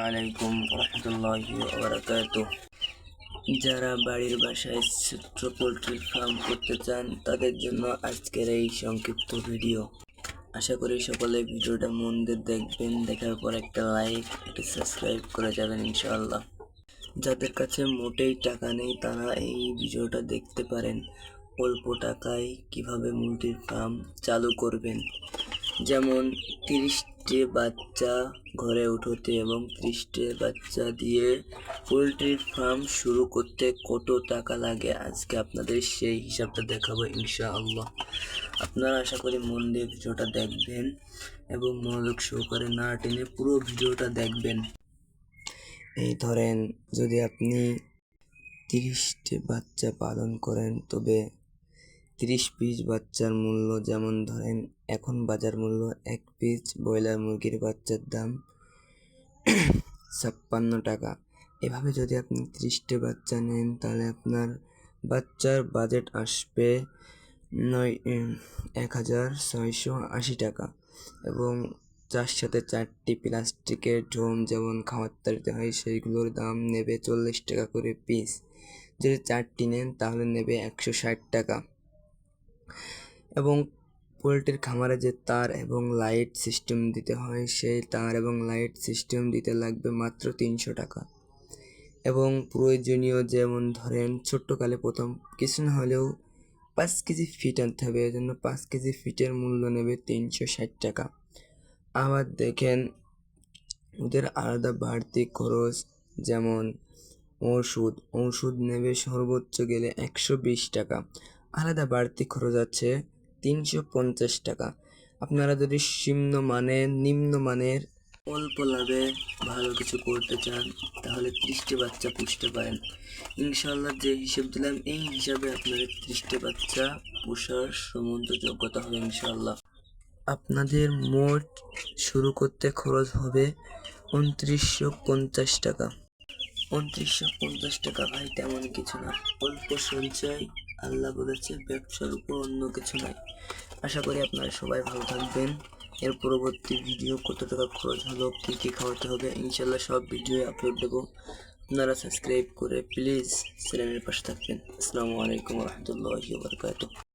আলাইকুম রহমতুল্লাহি ওয়া বারাকাতুহ। যারা বাড়ির বাসায় ছোট্ট পোলট্রির ফার্ম করতে চান তাদের জন্য আজকের এই সংক্ষিপ্ত ভিডিও। আশা করি সকলে ভিডিওটা মন দিয়ে দেখবেন, দেখার পর একটা লাইক, একটা সাবস্ক্রাইব করে যাবেন ইনশাআল্লাহ। যাদের কাছে মোটেই টাকা নেই তারা এই ভিডিওটা দেখতে পারেন। অল্প টাকায় কিভাবে মুরগির ফার্ম চালু করবেন, যেমন 30টে বাচ্চা ঘরে উঠোতে এবং 30টে বাচ্চা দিয়ে পোলট্রির ফার্ম শুরু করতে কত টাকা লাগে আজকে আপনাদের সেই হিসাবটা দেখাবো ইনশাআল্লাহ। আপনারা আশা করি মন দিয়ে ভিডিওটা দেখবেন এবং মনোযোগ সহকারে না টেনে পুরো ভিডিওটা দেখবেন। এই ধরেন, যদি আপনি 30টে বাচ্চা পালন করেন তবে 30 পিস বাচ্চার মূল্য, যেমন ধরেন এখন বাজার মূল্য 1 পিস ব্রয়লার মুরগির বাচ্চার দাম 56 টাকা। এভাবে যদি আপনি 30টে বাচ্চা নেন তাহলে আপনার বাচ্চার বাজেট আসবে 1680 টাকা, এবং যার সাথে 4টি প্লাস্টিকের ড্রাম যেমন খাবার দিতে হয় সেইগুলোর দাম নেবে 40 টাকা করে পিস। যদি 4টি নেন তাহলে নেবে 160 টাকা। এবং পোলট্রির খামারে যে তার এবং লাইট সিস্টেম দিতে হয় সেই তার এবং লাইট সিস্টেম দিতে লাগবে মাত্র 300 টাকা। এবং প্রয়োজনীয়, যেমন ধরেন ছোট্টকালে প্রথম কিছু না হলেও 5 কেজি ফিট আনতে হবে, এর জন্য 5 কেজি ফিটের মূল্য নেবে 360 টাকা। আবার দেখেন ওদের আলাদা বাড়তি খরচ, যেমন ওষুধ নেবে সর্বোচ্চ গেলে 120 টাকা। আলাদা বাড়তি খরচ আছে 350 টাকা। আপনারা যদি নিম্নমানের অল্প লাভে ভালো কিছু করতে চান তাহলে 30টে বাচ্চা পুষতে পারেন ইনশাআল্লাহ। যে হিসেব দিলাম এই হিসাবে আপনাদের 30টে বাচ্চা পোষার সমস্ত যোগ্যতা হবে ইনশাআল্লাহ। আপনাদের মোট শুরু করতে খরচ হবে 2950 টাকা। 2950 টাকা ভাই তেমন কিছু না, অল্প সঞ্চয়। আল্লাহ বলেছে ব্যবসার উপর অন্য কিছু নাই। আশা করি আপনারা সবাই ভালো থাকবেন। এর পরবর্তী ভিডিও কত টাকা খরচ হলো, কী কী খাওয়াতে হবে ইনশাল্লাহ সব ভিডিও আপলোড দেবো। আপনারা সাবস্ক্রাইব করে প্লিজ চ্যানেলের পাশে থাকবেন। আসসালামু আলাইকুম রহমতুল্লাহি ওয়া বারাকাতুহু।